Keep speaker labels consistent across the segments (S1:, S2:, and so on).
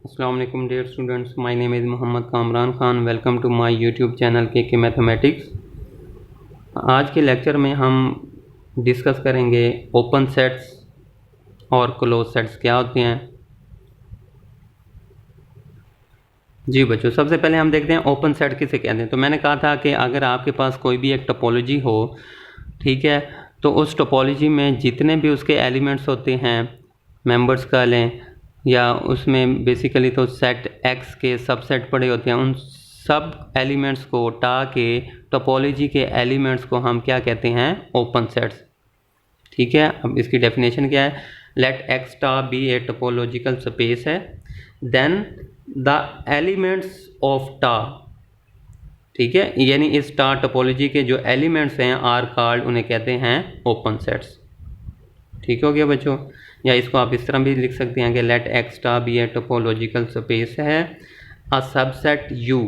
S1: अस्सलाम वालेकुम dear students, my name is Mohammad Kamran Khan. Welcome to my YouTube channel के mathematics. आज के लेक्चर में हम डिस्कस करेंगे ओपन सेट्स और क्लोज सेट्स क्या होते हैं। जी बच्चों, सबसे पहले हम देखते हैं ओपन सेट किसे कहते हैं। तो मैंने कहा था कि अगर आपके पास कोई भी एक टोपोलॉजी हो, ठीक है, तो उस टोपोलॉजी में जितने भी उसके एलिमेंट्स होते हैं, मेंबर्स का लें या उसमें बेसिकली तो सेट एक्स के सबसेट पड़े होते हैं, उन सब एलिमेंट्स को टा के टोपोलॉजी के एलिमेंट्स को हम क्या कहते हैं? Open sets. ठीक है, अब इसकी डेफिनेशन क्या है? लेट एक्स टा बी ए टोपोलॉजिकल स्पेस है, देन द एलिमेंट्स ऑफ टा, ठीक है, यानी इस टा टोपोलॉजी के जो एलिमेंट्स हैं आर कॉल्ड, उन्हें कहते हैं ओपन सेट्स। ठीक हो गया बच्चों? या इसको आप इस तरह भी लिख सकते हैं कि लेट एक्स टा बी ए टोपोलॉजिकल स्पेस है, अ सबसेट यू,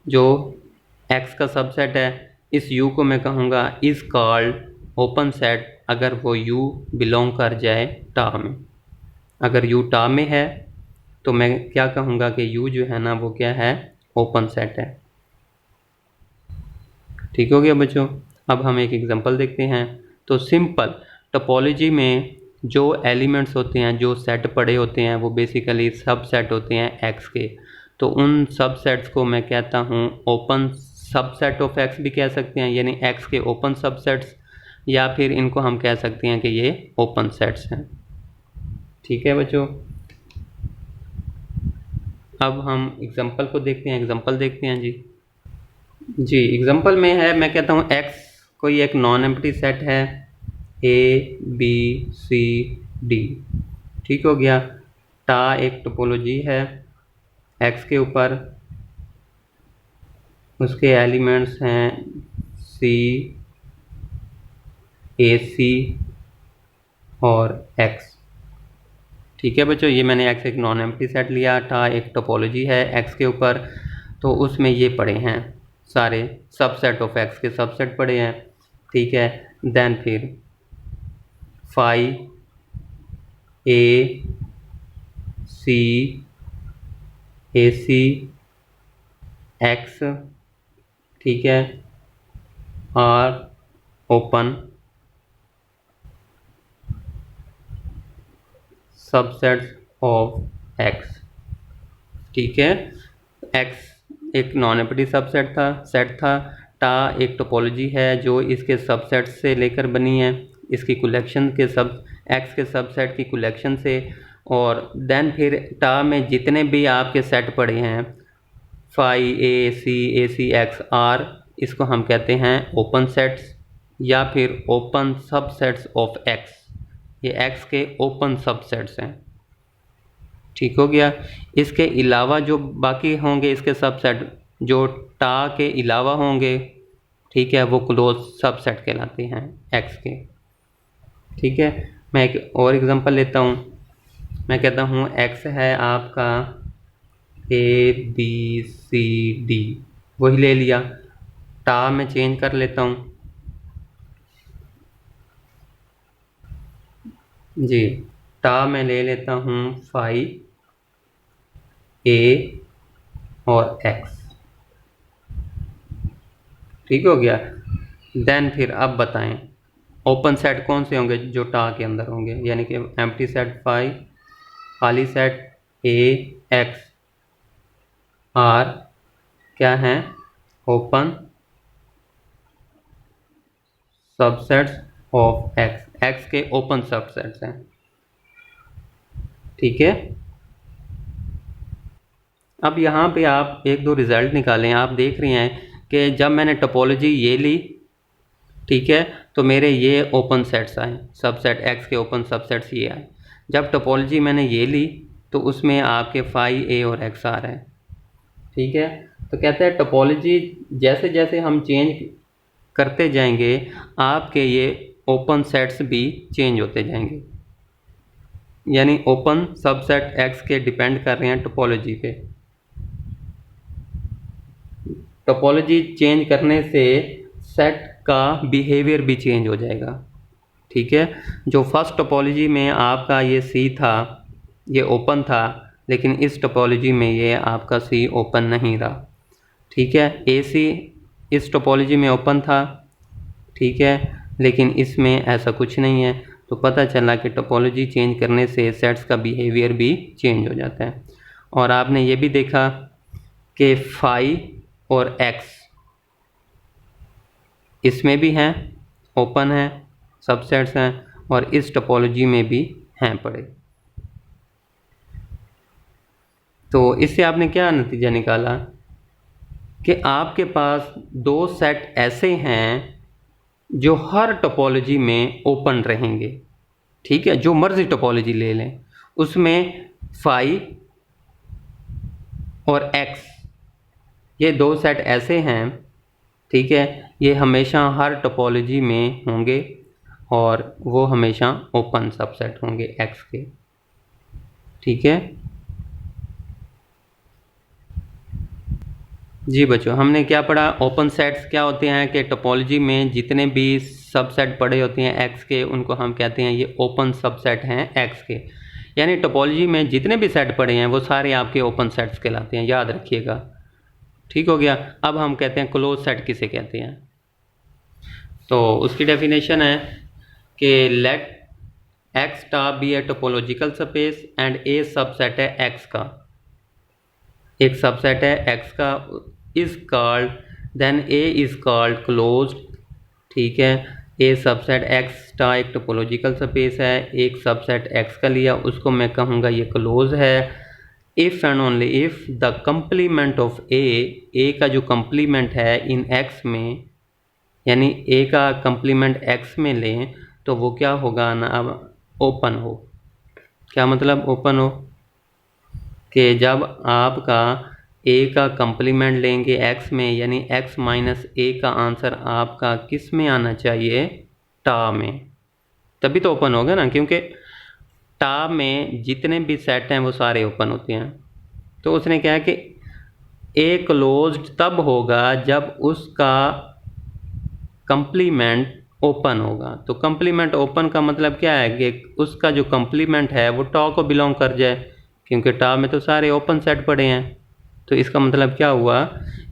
S1: जो एक्स का सबसेट है, इस यू को मैं कहूँगा इज कॉल्ड ओपन सेट अगर वो यू बिलोंग कर जाए टा में। अगर यू टा में है तो मैं क्या कहूँगा कि यू जो है ना वो क्या है? ओपन सेट है। ठीक हो गया बच्चों? अब हम एक एग्जांपल देखते हैं। तो सिंपल टोपोलॉजी में जो एलिमेंट्स होते हैं, जो सेट पड़े होते हैं, वो बेसिकली सब सेट होते हैं एक्स के। तो उन सब सेट्स को मैं कहता हूँ ओपन सबसेट ऑफ एक्स भी कह सकते हैं, यानी एक्स के ओपन सबसेट्स, या फिर इनको हम कह सकते हैं कि ये ओपन सेट्स हैं। ठीक है बच्चों, अब हम एग्जांपल को देखते हैं। एग्जांपल देखते हैं जी एग्जांपल में है, मैं कहता हूँ एक्स कोई एक नॉन एम्प्टी सेट है, ए बी सी डी। ठीक हो गया। टा एक टोपोलॉजी है एक्स के ऊपर, उसके एलिमेंट्स हैं सी, ए सी और एक्स। ठीक है बच्चों, ये मैंने एक्स एक नॉन एम्प्टी सेट लिया, टा एक टोपोलॉजी है एक्स के ऊपर, तो उसमें ये पड़े हैं सारे सबसेट ऑफ एक्स के सबसेट पड़े हैं। ठीक है, देन फिर phi A C A C X, ठीक है, are open subsets of X. ठीक है, एक्स एक नॉन एम्प्टी सबसेट सेट था, टा एक टोपोलॉजी है जो इसके सबसेट से लेकर बनी है, इसकी कलेक्शन के सब एक्स के सबसेट की कलेक्शन से। और देन फिर टा में जितने भी आपके सेट पड़े हैं, phi A C X are, इसको हम कहते हैं ओपन सेट्स या फिर ओपन सबसेट्स ऑफ एक्स। ये एक्स के ओपन सबसेट्स हैं। ठीक हो गया। इसके अलावा जो बाकी होंगे इसके सबसेट, जो टा के अलावा होंगे, ठीक है, वो क्लोज सबसेट कहलाते हैं एक्स के। ठीक है, मैं एक और एग्जांपल लेता हूँ। मैं कहता हूँ एक्स है आपका ए बी सी डी, वही ले लिया, टा में चेंज कर लेता हूँ जी, टा में ले लेता हूँ फाई ए और एक्स। ठीक हो गया। देन फिर अब बताएं ओपन सेट कौन से होंगे जो टा के अंदर होंगे, यानी कि एम्प्टी सेट फाई, खाली सेट ए एक्स, आर क्या हैं? Open subsets of x, x के ओपन सबसेट्स हैं। ठीक है, अब यहाँ पे आप एक दो रिजल्ट निकालें। आप देख रहे हैं कि जब मैंने टोपोलॉजी ये ली, ठीक है, तो मेरे ये ओपन सेट्स आए, सबसेट एक्स के ओपन सबसेट्स ये आए। जब टोपोलॉजी मैंने ये ली तो उसमें आपके फाई ए और एक्स आ रहे हैं। ठीक है, तो कहते हैं टोपोलॉजी जैसे जैसे हम चेंज करते जाएंगे आपके ये ओपन सेट्स भी चेंज होते जाएंगे, यानी ओपन सबसेट एक्स के डिपेंड कर रहे हैं टोपोलॉजी पे। टोपोलॉजी चेंज करने से सेट का बिहेवियर भी चेंज हो जाएगा। ठीक है, जो फर्स्ट टोपोलॉजी में आपका ये सी था, ये ओपन था, लेकिन इस टोपोलॉजी में ये आपका सी ओपन नहीं रहा। ठीक है, ए सी इस टोपोलॉजी में ओपन था, ठीक है, लेकिन इसमें ऐसा कुछ नहीं है। तो पता चला कि टोपोलॉजी चेंज करने से सेट्स का बिहेवियर भी चेंज हो जाता है। और आपने ये भी देखा कि फाई और एक्स इसमें भी हैं, ओपन है, सबसेट्स हैं, और इस टोपोलॉजी में भी हैं पड़े। तो इससे आपने क्या नतीजा निकाला कि आपके पास दो सेट ऐसे हैं जो हर टोपोलॉजी में ओपन रहेंगे। ठीक है, जो मर्जी टोपोलॉजी ले लें, उसमें फाई और एक्स ये दो सेट ऐसे हैं, ठीक है, ये हमेशा हर टोपोलॉजी में होंगे और वो हमेशा ओपन सबसेट होंगे एक्स के। ठीक है जी बच्चों, हमने क्या पढ़ा? ओपन सेट्स क्या होते हैं कि टोपोलॉजी में जितने भी सबसेट पड़े होते हैं एक्स के, उनको हम कहते हैं ये ओपन सबसेट हैं एक्स के। यानी टोपोलॉजी में जितने भी सेट पड़े हैं वो सारे आपके ओपन सेट्स कहलाते हैं, याद रखिएगा। ठीक हो गया। अब हम कहते हैं क्लोज सेट किसे कहते हैं। तो उसकी डेफिनेशन है कि let X star be a topological space and a subset है एक्स का, एक सबसेट है एक्स का, is called, then A is called closed. ठीक है, ए सबसेट एक्स स्टार एक टोपोलॉजिकल स्पेस है, एक सबसेट एक्स का लिया, उसको मैं कहूँगा ये क्लोज है। If and only if the complement of A का जो कंप्लीमेंट है इन एक्स में, यानी ए का कंप्लीमेंट एक्स में लें तो वो क्या होगा ना, अब ओपन हो। क्या मतलब ओपन हो? कि जब आपका ए का कंप्लीमेंट लेंगे एक्स में, यानी एक्स माइनस ए का आंसर आपका किस में आना चाहिए? टा में, तभी तो ओपन होगा ना, क्योंकि टा में जितने भी सेट हैं वो सारे ओपन होते हैं। तो उसने क्या है कि ए क्लोज्ड तब होगा जब उसका कंप्लीमेंट ओपन होगा। तो कंप्लीमेंट ओपन का मतलब क्या है कि उसका जो कंप्लीमेंट है वो टा को बिलोंग कर जाए, क्योंकि टा में तो सारे ओपन सेट पड़े हैं। तो इसका मतलब क्या हुआ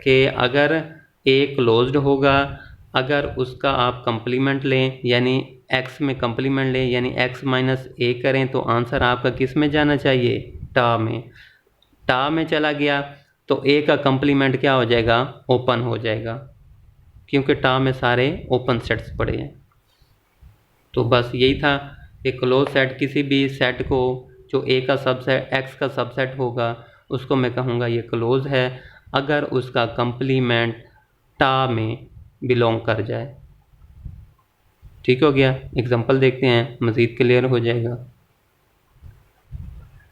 S1: कि अगर ए क्लोज्ड होगा, अगर उसका आप कंप्लीमेंट लें, यानी एक्स में कंप्लीमेंट लें, यानी एक्स माइनस ए करें, तो आंसर आपका किस में जाना चाहिए? टा में। टा में चला गया तो ए का कंप्लीमेंट क्या हो जाएगा? ओपन हो जाएगा, क्योंकि टा में सारे ओपन सेट्स पड़े हैं। तो बस यही था कि क्लोज सेट किसी भी सेट को जो ए का सबसेट एक्स का सबसेट होगा उसको मैं कहूँगा ये क्लोज है, अगर उसका कंप्लीमेंट टा में बिलोंग कर जाए। ठीक हो गया। एग्जांपल देखते हैं, मज़ीद क्लियर हो जाएगा।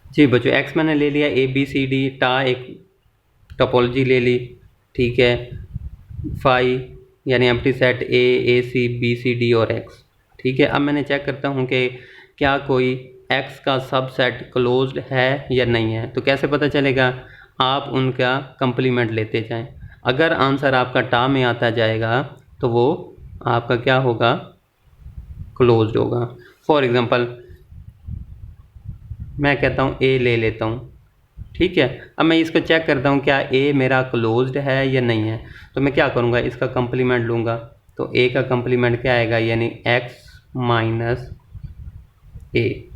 S1: जी बच्चों, एक्स मैंने ले लिया, ए बी सी डी, टा एक टोपोलॉजी ले ली, ठीक है, फाई यानी empty set A C B C D और एक्स। ठीक है, अब मैंने चेक करता हूँ कि क्या कोई एक्स का सबसेट क्लोज्ड है या नहीं है। तो कैसे पता चलेगा? आप उनका कंप्लीमेंट लेते जाएं। अगर आंसर आपका टा में आता जाएगा तो वो आपका क्या होगा? क्लोज्ड होगा। फॉर एग्जांपल मैं कहता हूँ ए ले लेता हूँ, ठीक है, अब मैं इसको चेक करता हूँ क्या ए मेरा क्लोज्ड है या नहीं है। तो मैं क्या करूँगा? इसका कंप्लीमेंट लूँगा, तो ए का कंप्लीमेंट क्या आएगा? यानी एक्स माइनस ए,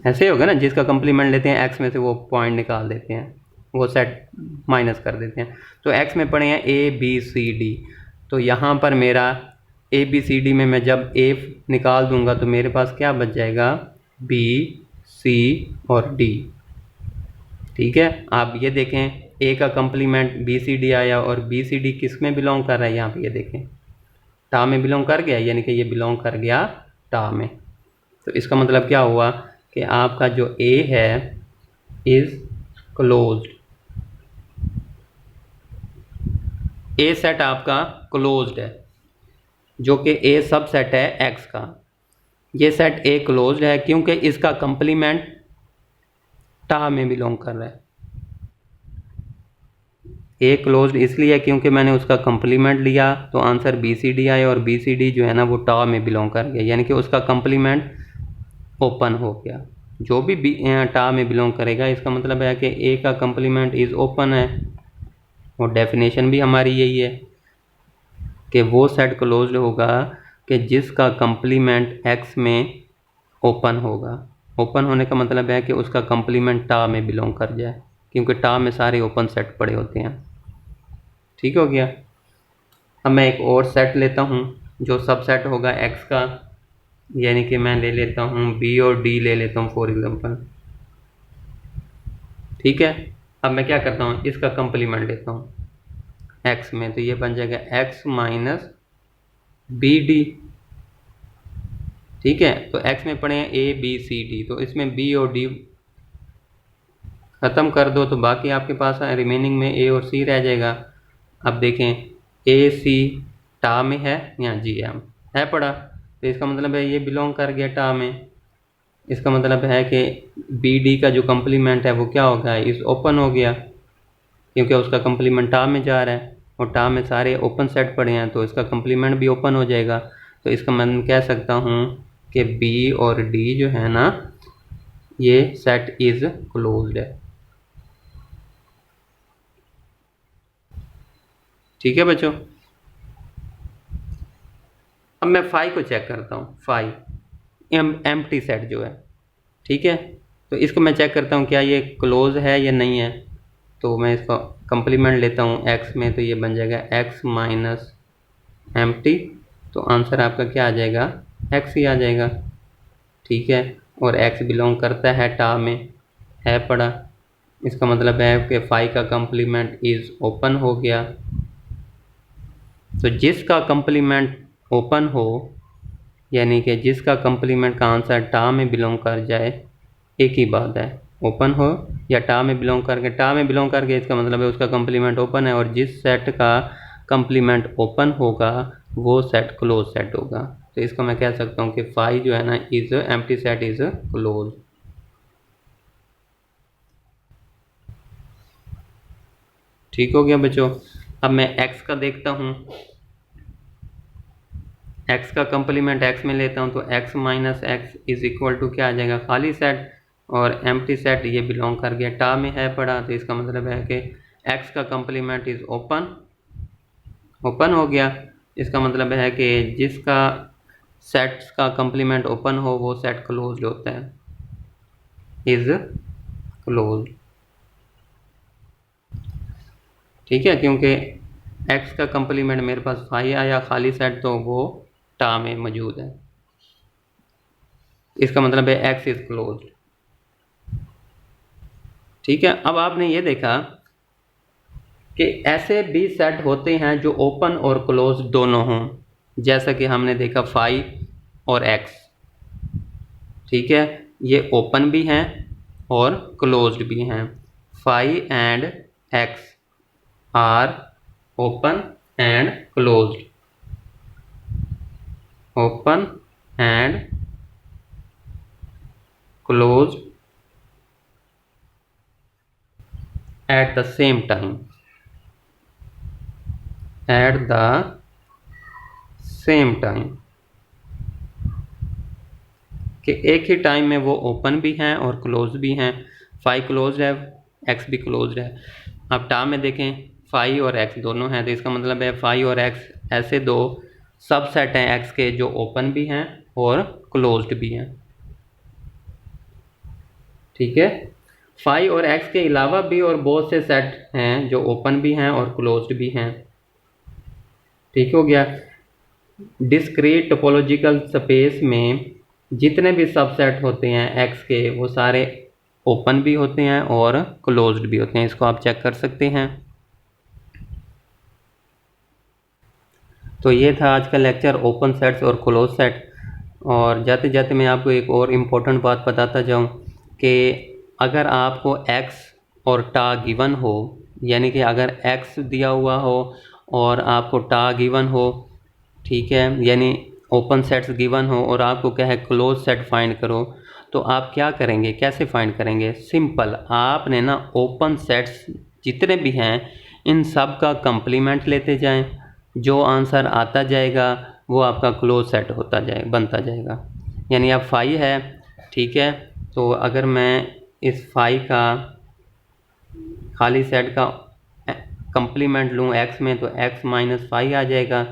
S1: ऐसे होगा ना, जिसका कंप्लीमेंट लेते हैं एक्स में से वो पॉइंट निकाल देते हैं, वो सेट माइनस कर देते हैं। तो एक्स में पड़े हैं ए बी सी डी, तो यहाँ पर मेरा ए बी सी डी में मैं जब ए निकाल दूंगा तो मेरे पास क्या बच जाएगा? बी सी और डी। ठीक है, आप ये देखें ए का कंप्लीमेंट बी सी डी आया और बी सी डी किस में बिलोंग कर रहा है? यहाँ पे ये देखें, टा में बिलोंग कर गया, यानी कि ये बिलोंग कर गया टा में। तो इसका मतलब क्या हुआ कि आपका जो ए है इज क्लोज्ड, ए सेट आपका क्लोज्ड है, जो कि ए सब सेट है एक्स का। ये सेट ए क्लोज्ड है क्योंकि इसका कंप्लीमेंट टा में बिलोंग कर रहा है। ए क्लोज्ड इसलिए क्योंकि मैंने उसका कंप्लीमेंट लिया तो आंसर बी सी डी आया, और बी सी डी जो है ना वो टा में बिलोंग कर गया, यानी कि उसका कंप्लीमेंट ओपन हो गया। जो भी टा में बिलोंग करेगा, इसका मतलब है कि ए का कंप्लीमेंट इज़ ओपन है, और डेफिनेशन भी हमारी यही है कि वो सेट क्लोज्ड होगा कि जिसका कंप्लीमेंट एक्स में ओपन होगा। ओपन होने का मतलब है कि उसका कंप्लीमेंट टा में बिलोंग कर जाए, क्योंकि टा में सारे ओपन सेट पड़े होते हैं। ठीक हो गया। अब मैं एक और सेट लेता हूँ जो सब सेट होगा एक्स का, यानी कि मैं ले लेता हूँ बी और डी ले लेता हूँ फॉर एग्जांपल। ठीक है, अब मैं क्या करता हूँ, इसका कंप्लीमेंट लेता हूँ एक्स में, तो ये बन जाएगा एक्स माइनस बी डी। ठीक है, तो एक्स में पड़े हैं ए बी सी डी, तो इसमें बी और डी ख़त्म कर दो तो बाकी आपके पास रिमेनिंग में ए और सी रह जाएगा। अब देखें ए सी टा में है या जी एम है पड़ा, तो इसका मतलब है ये बिलोंग कर गया टा में। इसका मतलब है कि बी डी का जो कंप्लीमेंट है वो क्या हो गया, इस ओपन हो गया, क्योंकि उसका कंप्लीमेंट टा में जा रहा है और टा में सारे ओपन सेट पड़े हैं, तो इसका कंप्लीमेंट भी ओपन हो जाएगा। तो इसका मैं कह सकता हूँ कि बी और डी जो है ना, ये सेट इज़ क्लोज्ड है। ठीक है बच्चों। अब मैं फाई को चेक करता हूँ, फाई एम्प्टी सेट जो है। ठीक है, तो इसको मैं चेक करता हूँ क्या ये क्लोज है या नहीं है। तो मैं इसका कंप्लीमेंट लेता हूँ एक्स में, तो ये बन जाएगा एक्स माइनस एम्प्टी, तो आंसर आपका क्या आ जाएगा, एक्स ही आ जाएगा। ठीक है, और एक्स बिलोंग करता है टा में, है पड़ा, इसका मतलब है कि फाई का कंप्लीमेंट इज़ ओपन हो गया। तो जिसका कंप्लीमेंट ओपन हो, यानी कि जिसका कंप्लीमेंट का आंसर टा में बिलोंग कर जाए, एक ही बात है, ओपन हो या टा में बिलोंग करके। टा में बिलोंग करके इसका मतलब है उसका कंप्लीमेंट ओपन है, और जिस सेट का कंप्लीमेंट ओपन होगा वो सेट क्लोज सेट होगा। तो इसको मैं कह सकता हूँ कि फाई जो है ना is empty set is close. ठीक हो गया बच्चों। अब मैं एक्स का देखता हूँ, एक्स का कंप्लीमेंट एक्स में लेता हूँ, तो X minus X is equal to क्या आ जाएगा, खाली सेट, और एम्प्टी सेट ये बिलोंग कर गया टा में है पड़ा, तो इसका मतलब है कि एक्स का कंप्लीमेंट इज ओपन, ओपन हो गया। इसका मतलब है कि जिसका सेट्स का कंप्लीमेंट ओपन हो वो सेट क्लोज होता है, इज क्लोज। ठीक है, क्योंकि एक्स का कंप्लीमेंट मेरे पास फाई आया खाली सेट, तो वो टा में मौजूद है, इसका मतलब है एक्स इज क्लोज। ठीक है, अब आपने ये देखा कि ऐसे भी सेट होते हैं जो ओपन और क्लोज दोनों हों, जैसा कि हमने देखा फाई और एक्स। ठीक है, ये ओपन भी हैं और क्लोज्ड भी हैं। Phi and X are open and closed, open and closed at the same time, at the same time, कि एक ही टाइम में वो ओपन भी हैं और क्लोज भी हैं। फाई क्लोज है, एक्स भी क्लोज है। अब टा में देखें फाई और एक्स दोनों हैं, तो इसका मतलब है फाई और एक्स ऐसे दो सबसेट हैं एक्स के जो ओपन भी हैं और क्लोज्ड भी हैं। ठीक है, फाई और एक्स के अलावा भी और बहुत से सेट हैं जो ओपन भी हैं और क्लोज्ड भी हैं। ठीक हो गया। डिस्क्रीट टोपोलॉजिकल स्पेस में जितने भी सबसेट होते हैं एक्स के, वो सारे ओपन भी होते हैं और क्लोज्ड भी होते हैं। इसको आप चेक कर सकते हैं। तो ये था आज का लेक्चर ओपन सेट्स और क्लोज सेट। और जाते जाते मैं आपको एक और इम्पोर्टेंट बात बताता जाऊं कि अगर आपको एक्स और टा गिवन हो, यानी कि अगर एक्स दिया हुआ हो और आपको टा गिवन हो, ठीक है, यानी ओपन सेट्स गिवन हो और आपको क्या है क्लोज सेट फाइंड करो, तो आप क्या करेंगे, कैसे फाइंड करेंगे? सिंपल, आपने ना ओपन सेट्स जितने भी हैं इन सब का कंप्लीमेंट लेते जाएं, जो आंसर आता जाएगा वो आपका क्लोज सेट होता जाए बनता जाएगा। यानी अब फाई है, ठीक है, तो अगर मैं इस फाई का खाली सेट का कंप्लीमेंट लूँ एक्स में तो एक्स माइनस फाई आ जाएगा।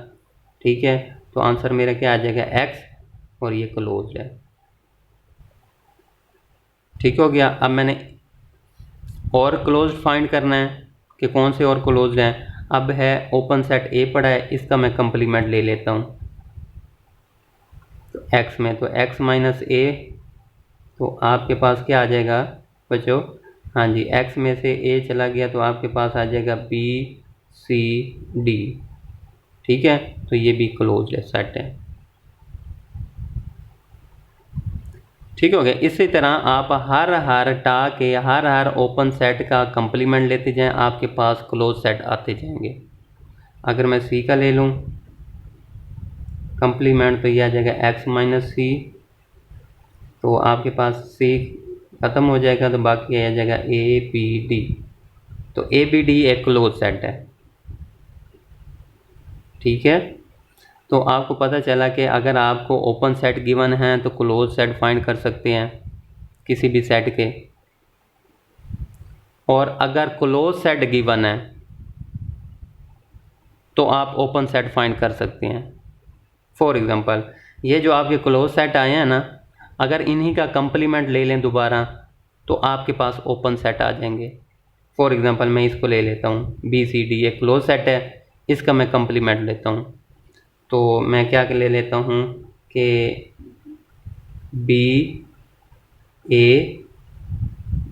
S1: ठीक है, तो आंसर मेरा क्या आ जाएगा, एक्स, और ये क्लोज है। ठीक हो गया। अब मैंने और क्लोज फाइंड करना है कि कौन से और क्लोज हैं। अब है ओपन सेट ए पड़ा है, इसका मैं कंप्लीमेंट ले लेता हूँ तो एक्स में, तो एक्स माइनस ए, तो आपके पास क्या आ जाएगा बच्चों, हाँ जी, एक्स में से ए चला गया तो आपके पास आ जाएगा बी सी डी। ठीक है, तो ये भी क्लोज है, सेट है। ठीक हो गया। इसी तरह आप हर टा के हर ओपन सेट का कंप्लीमेंट लेते जाएं, आपके पास क्लोज सेट आते जाएंगे। अगर मैं सी का ले लूँ कंप्लीमेंट तो ये आ जाएगा एक्स माइनस सी, तो आपके पास सी ख़त्म हो जाएगा तो बाकी आ जाएगा ए बी डी। तो ए बी डी एक क्लोज सेट है। ठीक है, तो आपको पता चला कि अगर आपको ओपन सेट गिवन है तो क्लोज सेट फाइंड कर सकते हैं किसी भी सेट के, और अगर क्लोज सेट गिवन है तो आप ओपन सेट फाइंड कर सकते हैं। फॉर एग्जांपल ये जो आपके क्लोज सेट आए हैं ना, अगर इन्हीं का कंप्लीमेंट ले लें दोबारा तो आपके पास ओपन सेट आ जाएंगे। फॉर एग्जांपल मैं इसको ले लेता हूँ बी सी डी, ये क्लोज सेट है, इसका मैं कंप्लीमेंट लेता हूँ तो मैं क्या ले लेता हूँ कि बी ए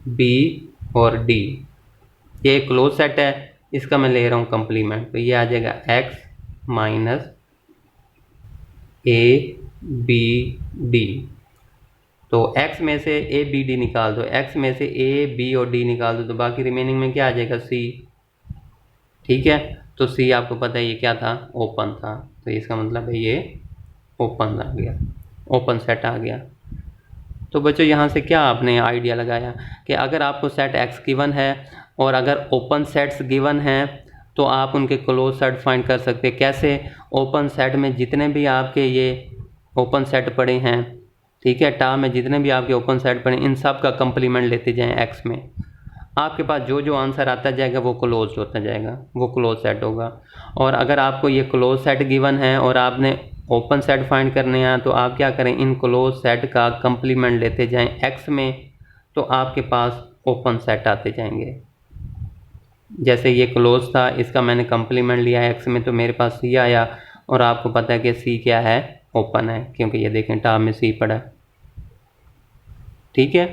S1: बी और डी, ये क्लोज सेट है, इसका मैं ले रहा हूँ कंप्लीमेंट, तो ये आ जाएगा X minus A B D. तो x में से ए बी डी निकाल दो, x में से ए बी और डी निकाल दो तो बाकी रिमेनिंग में क्या आ जाएगा, सी। ठीक है, तो सी आपको पता है ये क्या था, ओपन था, तो इसका मतलब है ये ओपन आ गया, ओपन सेट आ गया। तो बच्चों यहाँ से क्या आपने आइडिया लगाया कि अगर आपको सेट x गिवन है और अगर ओपन सेट्स गिवन हैं तो आप उनके क्लोज सेट फाइंड कर सकते हैं। कैसे, ओपन सेट में जितने भी आपके ये ओपन सेट पड़े हैं, ठीक है, टा में जितने भी आपके ओपन सेट पड़े, इन सब का कंप्लीमेंट लेते जाएं एक्स में, आपके पास जो जो आंसर आता जाएगा वो क्लोज होता जाएगा, वो क्लोज सेट होगा। और अगर आपको ये क्लोज सेट गिवन है और आपने ओपन सेट फाइंड करने हैं तो आप क्या करें, इन क्लोज सेट का कंप्लीमेंट लेते जाएं एक्स में, तो आपके पास ओपन सेट आते जाएंगे। जैसे ये क्लोज था, इसका मैंने कंप्लीमेंट लिया एक्स में तो मेरे पास सी आया, और आपको पता है कि सी क्या है, ओपन है, क्योंकि ये देखें टा में सी पड़ा है। ठीक है,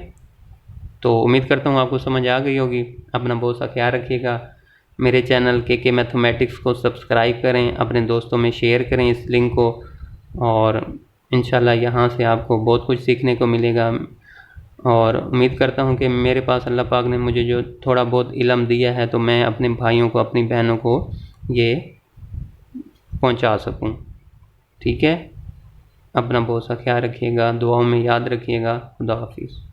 S1: तो उम्मीद करता हूँ आपको समझ आ गई होगी। अपना बहुत सा ख्याल रखिएगा। मेरे चैनल के मैथमेटिक्स को सब्सक्राइब करें, अपने दोस्तों में शेयर करें इस लिंक को, और इंशाल्लाह यहाँ से आपको बहुत कुछ सीखने को मिलेगा। और उम्मीद करता हूँ कि मेरे पास अल्लाह पाक ने मुझे जो थोड़ा बहुत इल्म दिया है तो मैं अपने भाइयों को, अपनी बहनों को ये पहुँचा सकूँ। ठीक है, अपना बहुत सा ख्याल रखिएगा, दुआओं में याद रखिएगा। खुदा हाफिज़।